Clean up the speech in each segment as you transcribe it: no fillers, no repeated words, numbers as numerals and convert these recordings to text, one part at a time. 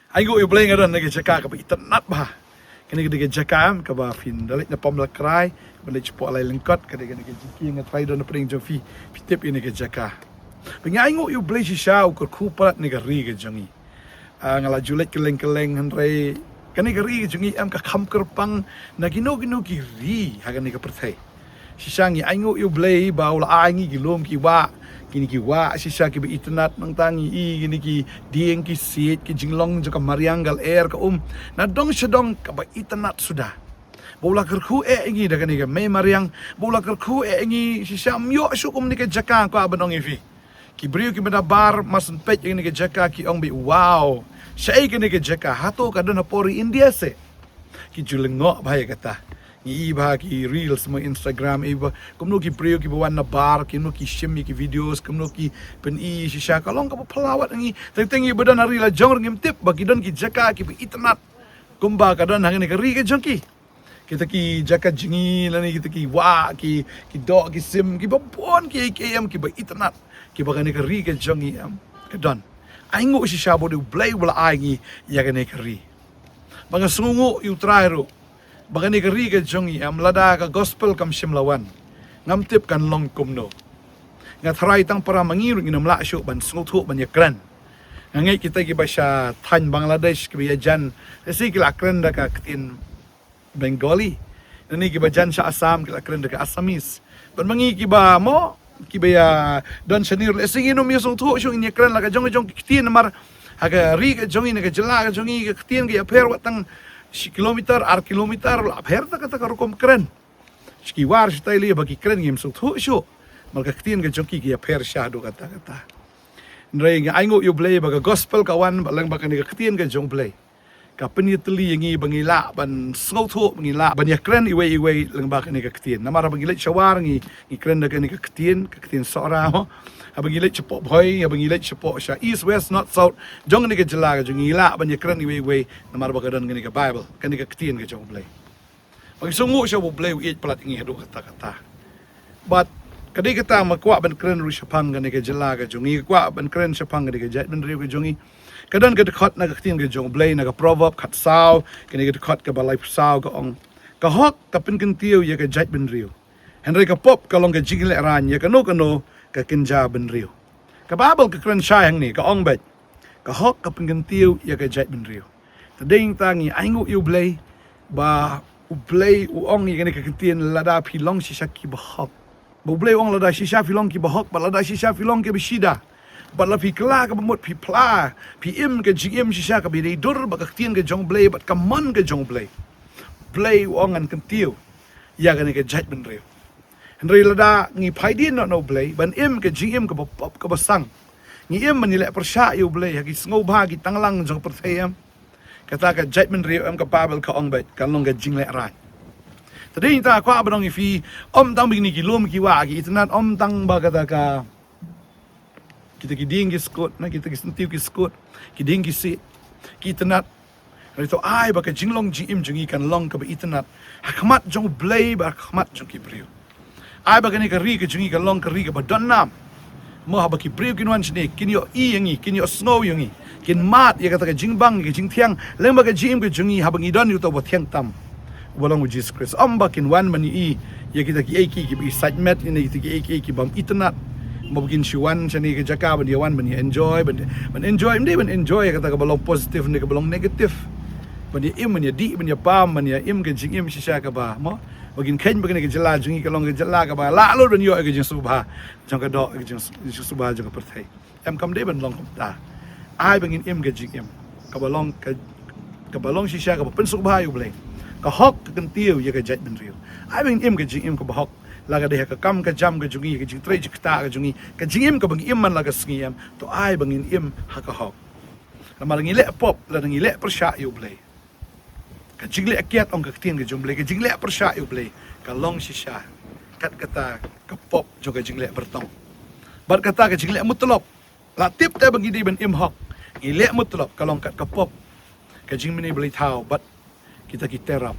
Aigo i bleng aron nage jaka ka itan nat ba. Kani nage jaka ka ba fin dalit na pom lakrai, balik po alay lengkot ka nage jiki nga try don pring jo fi tip ini nage jaka. Penga aigo i bleng si siya ukur kupat nage ri ga jongi. Ngala julet keleng-keleng hanrei kani ga ri ga jongi am ka kam kerpang na gino ki ri hagan nage perthai. Si siya ngi aigo i bleng ba ula aingi gilom ki wa kini ki wa sisa ki itnat nang tangi i kini ki dieng ki sit ki jinglong jo ka marianggal air ka na dong sedong ka ba itnat sudah bola kerku ingi da kani ka me mariang bola kerku ingi sisa myo sukum ni ka jaka ko abanong ifi ki brio ki bar masun pet ni ka jaka ki ong bi wow sai kini ka jaka hato ka na pori India se ki julengo bahaya kata iba ki reels mo Instagram iba kumno ki prio ki bawan na bar kumno ki shimmy ki videos kumno ki pen i shisha kalong ka pelawat ngi tengi badan hari la jong ngim tip bagi don ki jaka ki itnat kumba ka don hangni ka ri ka jongki kita ki jaka jingi lani kita ki wa ki do ki sim ki babon ki am ki ba itnat ki ba ni ka ri ka jongi am ka don aingo shisha bodu blay wala aingi ya ka ni ka ri banga sungu yu trairo baka ni kari ka jongi am lada ka gospel kam simlawan ngam tip kan long kumno nga tharai tang para mangiru nginam la syo ban snuthu ban yakran ngai kita ki basha than Bangladesh ki jan si ki lakran da ka tin Bengali ni ki bajan sa Assam ki lakran da ka Assamese ban mangi ki ba mo ki ba don sanir le singino mi snuthu syo ni yakran la ka jong tin mar haga ri ka jongi na ka jela ka jongi ka tin ki aper watang si kilometer ar kilometer la pher ta kata karukom kren ski war style bagi kren ngim so thu sho malka ktin ga jonki ki pher sha do kata ndrei nga aingo yo blay baga gospel kawan balang baka ni ktin ga jong blay ka penitli yangi bangila ban snow thu bangila ban ya kren iwe lang baka ni ktin namara bangila shawar ngi kren da ni ktin sora ho abangile cepo boy abangile cepo sha east west north south jong ni ke jela ga jong ila ban yakran we namar bagadan ngani ka bible kan ni ka ktien ga jong play bang sungu sha bo play it plat ngi hadu kata but kadi kata makwa ban kren ru shapang ga ni ka jela ga jong i kwa ban kren shapang ga ni ka jat ban riu ga jong i kadan ga khot na ka ktien ga jong play na ka proverb khat saw kan ni ga khot ka balai saw ga ong ka hok ka pin kan tiu ya ka jat ban riu henry ka pop ka long ga jingle ran ya ka no ka kinja ben rio ka babel ka kren sayang ni ka ong bet ka hok ka penggentiu ya ka jait ben rio tading tangi aingu yu blay ba u blay u ong ni ka kentien lada pilong si saki ba hok bu blay ong lada si sha pilong ki ba hok ba lada si sha pilong ke besida ba la pi kla ka mot pi pla pi im ka jim si sha ka bi dur ba ka kentien ka jong blay ba ka mon ka jong blay blay u ong an kentiu ya ka jait ben rio Henry lada ngi paidin no blay ban im ke gm ke pop ke basang ngi im manile persya yu blay hagi sngo bagi tanglang jong perthayam kata ka judgment rio am ka babel ka ong bet kan long ka jingle ran tadi ta kwa abang ifi om tang bini ki lom ki wa gi itnat om tang ba kata ka kita ki ding ki skot na kita ki sentiu ki skot ki ding ki si ki itnat rito ai ba ka jinglong gm jongi kan long ka ba itnat hakmat jong blay ba hakmat jong ki brio ai bagani ka ri ka jungi ka long ka ri ka badannam mo ha baki brio kinwan chne kinyo i yangi kinyo snow yangi kin mat ya kata ka jingbang ka jingtiang leng ba ka jim ka jungi ha bangi don yuto bo tiang tam walang Jesus Christ am bakin wan mani i ya kita ki eki ki bi sajmet ni ki eki bam itnat mo bagin shiwan chani ka jaka ban yawan ban enjoy ban enjoy ban enjoy kata ka balong positive ni ka balong negative ban ya im ban ya di ban ya pam ban ya im ka jingim shisha ka ba mo bagin ken bagin ke jela jungi kalong ke jela ka ba la lo ben yo ke jing subha jong ka do ke jing subha jong ka perthai em kam de ben long ta ai bagin im ke jing im ka balong shisha ka pen subha yu ble ka hok ka kentiu ye ka jat ben rio ai bagin im ke jing im ka hok la ka de ka kam ka jam ka jungi ke jing tre jik ta ka jungi ka jing im ka bagin im man la ka sngiam to ai bagin im ha ka hok la malangi le pop la ngi le persya yu ble ka jingle akiat ong ka ktien ka jumble ka jingle persya yu ble ka long shisha kat kata ka pop jo ka jingle bertong bar kata ka jingle mutlop la tip te bagi di ben im hok ile mutlop ka long kat ka pop ka jing mini beli tau bat kita terap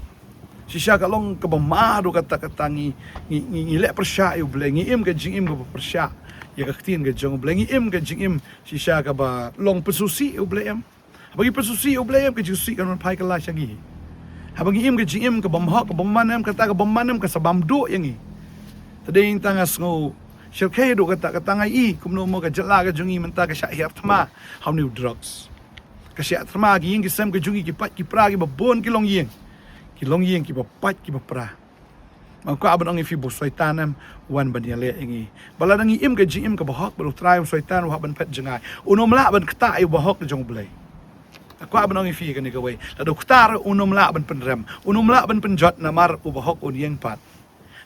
shisha ka long ka bamado kata ngi ile persya yu ble ngi im ka jing im ka persya ya ka ktien ka jong ble ngi im ka jing im shisha ka ba long pesusi yu ble em Bagi pesusi ublem ke jusi kan pai kelas yang ini. Bagi im ke jim ke bomhok ke bomanem kata ke bomanem ke sabam do yang ini. Tadi yang tangga sengu syirkai do kata ke tangai I kumno mo ke jela ke jungi menta ke syahir tma how new drugs. Ke syahir tma gi yang kisam ke jungi ki pat ki pra ki babon ki long yeng. Ki long yeng ki bapat ki bapra. Mangko abang ifi bo soitanam wan ban yale ingi. Bala dangi im ke jim ke bahok baru try soitan wa ban pet jengai. Unom la ban kata I bahok ke jong blai. Aku abang ifi kan ikawai. Lado kutar unom la ban penrem. Unom la ban penjot namar ubahok un yeng pat.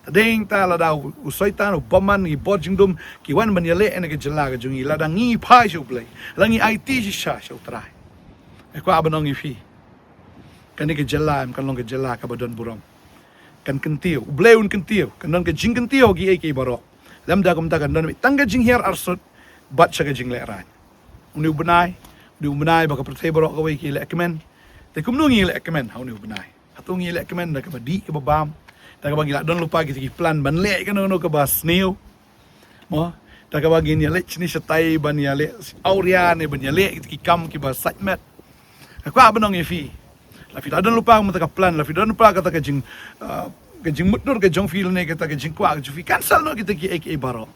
Tadeng ta ladau usoitan ubaman i bodjingdum ki wan ban yale ene ke jela ke jungi ladang ngi pai shu blai. Langi IT sha shu try. Aku abang ifi. Kan ke jela kan long ke jela ka badon burong. Kan kentiu, bleun kentiu, kan non ke jing kentiu gi ke barok. Lam da kum ta kan non tangga jing her arsut bat cha ke jing le ran. Uni ubnai baka pertai barok kawai ki le kemen. Te kum nungi le kemen ha uni ubnai. Hatungi le kemen da ka badi ke babam. Da ka bagi la don lupa ki plan ban le kan no ka bas neu. Mo da ka bagi ni le chini setai ban ya le auria ne ban ya le ki kam ki bas sajmet. Aku abang ngi Lafi don lupa mata ka plan, lafi don lupa kata ka jing mutur ka jong feel ne kata ka jing kwa ka jufi cancel no kita ki ek baro.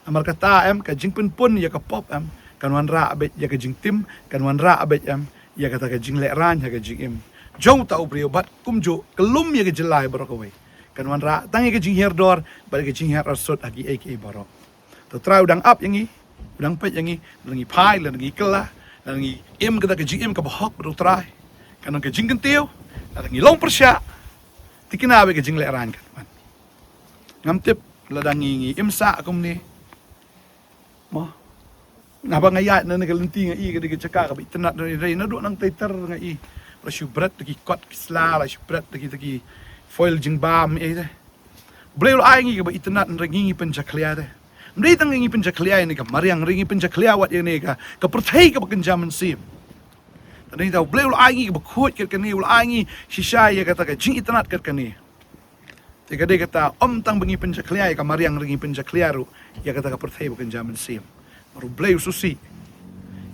Amar kata ka jing pun ya ka pop kan wan ra abet ya ka jing tim kan wan ra abet ya kata ka jing le ran ya ka jing im. Jong ta ubrio bat kumjo kelum ya ka jelai baro ka wei. Kan wan ra tangi ka jing her dor ba ka jing her asot agi ek baro. To try udang up yangi, udang pet yangi, langi pai langi kela, langi im kata ka jing im ka bahok bro try. Kanong ke jing kentiu, ladang ilong persya, tikinabe ke jing leran kan man. Ngamtip ladang ngi imsa akum ni, mo, ngapa ngayat na nagalenti nga I kada ke caka kabi tenat dari na do nang taiter nga I, la syubret taki kot kisla, la syubret taki foil jing bam deh. Boleh ay ngi kabi tenat ngi penjaklia deh. Mdai tang ngi penjaklia ni ka mariang ringi penjaklia wat yang ni ka pertai ka kenjaman sim. Tadi tahu boleh ulah aingi berkut kat kini ulah aingi shisha ya kata ke jing itnat kat kini. Tiga dia kata tang bengi penjaklia ya kamari yang ringi penjaklia ru ya kata ke pertai bukan zaman sim. Baru boleh susi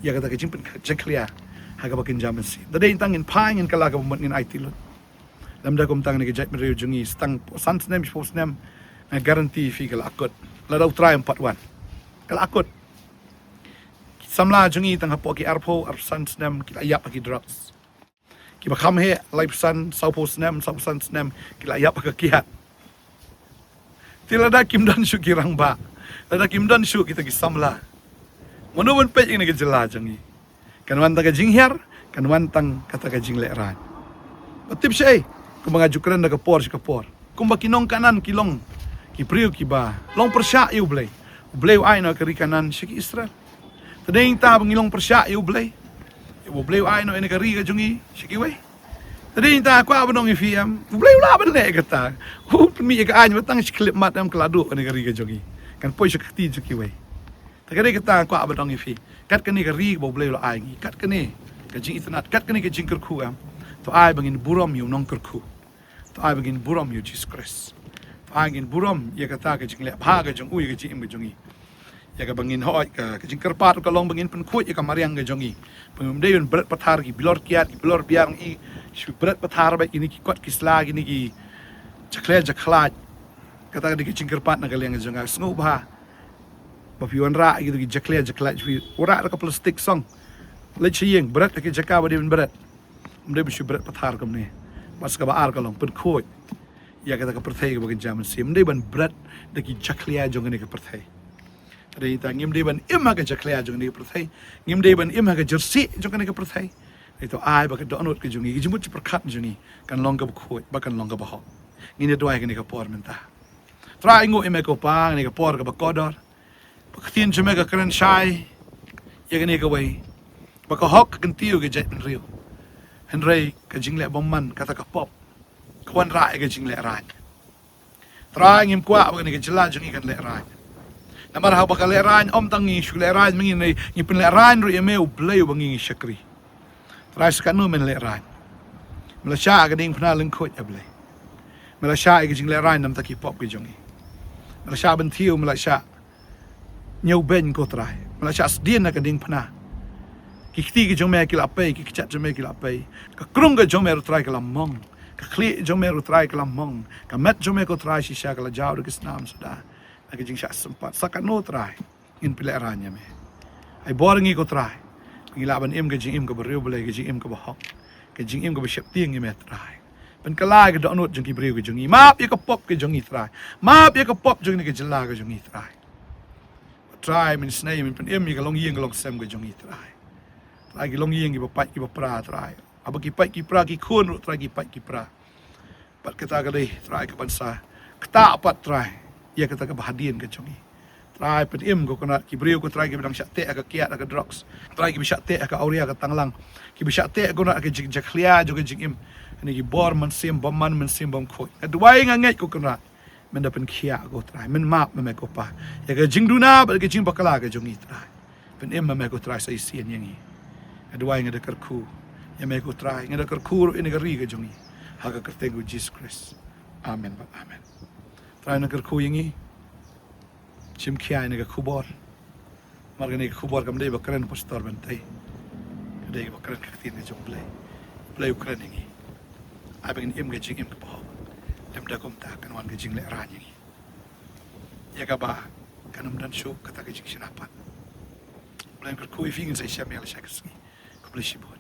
ya kata ke jing penjaklia haga bukan zaman sim. Tadi tangin pangin kalau ke pemain IT lu. Dalam dah tang ni kejat meriu jungi stang sans nem spos nem garanti fi kalau akut. Lalu try 4-1. Kalau akut samla jungi tang hapo ki arpo arsan snem ki ayap ki drugs ki bakam he life san saupo snem ki ayap ka kiat tilada kim dan shu ki rangba lada kim dan shu kita ki samla monobon pe ini ke jela jungi kan wan ta ka jing her kan wan tang kata ka jing le ran tip sei ku mangajukran da ka por kum bakinong kanan kilong ki priu ki ba long persya yu blai ai na kari kanan shi ki Israel. Tadeng ta bangilong persya yu blay. Yu blay ay no ene kari ka jungi sikiway. Tadeng ta kwa banong ifiam. Blay ula ban le kata. Mi ka ay matang siklip matam klado ene kari ka jungi. Kan poy sakti sikiway. Tagare kata kwa banong ifi. Kat kani kari bo blay ula ay ngi. Kat kani ka jing itnat kat kani ka jing kerku To ay bangin buram yu nong kerku. To ay bangin buram yu Jesus Christ. To ay bangin buram ya kata ka jing le ba ka jung uy ka jing ka jungi. Ya ka bangin hoy ka jingker pat ka long bangin pen khut ya ka mariang ka jongi pengumde yun berat pathar ki bilor kiat ki bilor biang I shu berat pathar ba ini ki kot kisla ini ki jaklat kata di jingker pat na kaleng jonga sngu ba piwan ra gitu ki jaklat fi ora ka plastik song le chiyeng berat ki jaka ba din berat umde shu berat pathar kam ne mas ka ba ar ka long pen khut ya kata ka perthai ka bagin jaman sim de ban berat de ki jaklia jonga ne ka perthai. Tadi kita ngim deban im haga jaklia jong ni perthai ngim deban im haga jersey jong ni ka perthai itu ai ba ka donut ke jongi jimut perkat jongi kan long ka khoi ba kan long ka bahok ngine doai ni ka por menta try ngo im ko pa ni ka por ka ba kodor ba ktin jome ka kren shai ya ni ka wai ba ka hok kan tiu ke jet rio henry ka jingle bomman kata ka pop kwan ra ka jingle ra try ngim kwa ba ni ka jela jongi kan le ra namar ha bakal leran tangi shu leran mengin ni pen leran ru eme ublay bangi syakri tras kanu men leran melasha ga ding phna lengkhot ablay melasha ga jing leran nam taki pop ga jongi melasha ban thiu melasha nyau ben ko trai melasha sdien na ga ding phna kikti ke jong me kila pai ki chat jong me kila pai ka krung ke jong me ro try kala mong ka kli jong me ro try kala mong ka met jong me ko try si sha kala jaw de kisnam sudah lagi jing sha sempat sakat no try in pile aranya me ai boring ko try ngilaban im ke jing im ko beriu boleh ke jing im ko bahok ke jing im ko besiap tiang me try pen kala ke do not jong ki beriu ke jong i map ye ko pop ke jong i try map ye ko pop jong ni ke jela ke jong i try min snai min pen im ye ka long yeng ka long sem ke jong i try lagi long yeng ki bapak ki bapra try aba ki pai ki pra ki khun ru try ki pai ki pra pat kita ka dei try ke bansa kta pat try ya kita ka bahadien ke jongi try pen im ko kena ki brio ko try ki bidang syate ka kiat ka drugs try ki syate ka auria ka tanglang ki syate ko na ka jik jaklia jo ka jik im ni ki bor man sim bom man man sim bom khoi adwai nga ngai ko kena men da pen khia ko try men map me ko pa ya ka jing duna ba ka jing bakala ka jongi try pen im me ko try sai sien yangi adwai nga de kerku ya me ko try nga de kerku ini ka ri ka jongi ha ka kertegu Jesus Christ amen ba amen try na kerku yangi chim kia ini ka kubor marga ni ka kubor kam dei bakran pastor bentai dei bakran ka tin ka jong play ukran yangi ai bangin im ka jing im ka po dem da kom ta kan wan ka jing le ran yangi ya ka ba kanum dan show kata ka jing sinapat plan kerku ifingin sa siya me ala siya kasngi ko bless you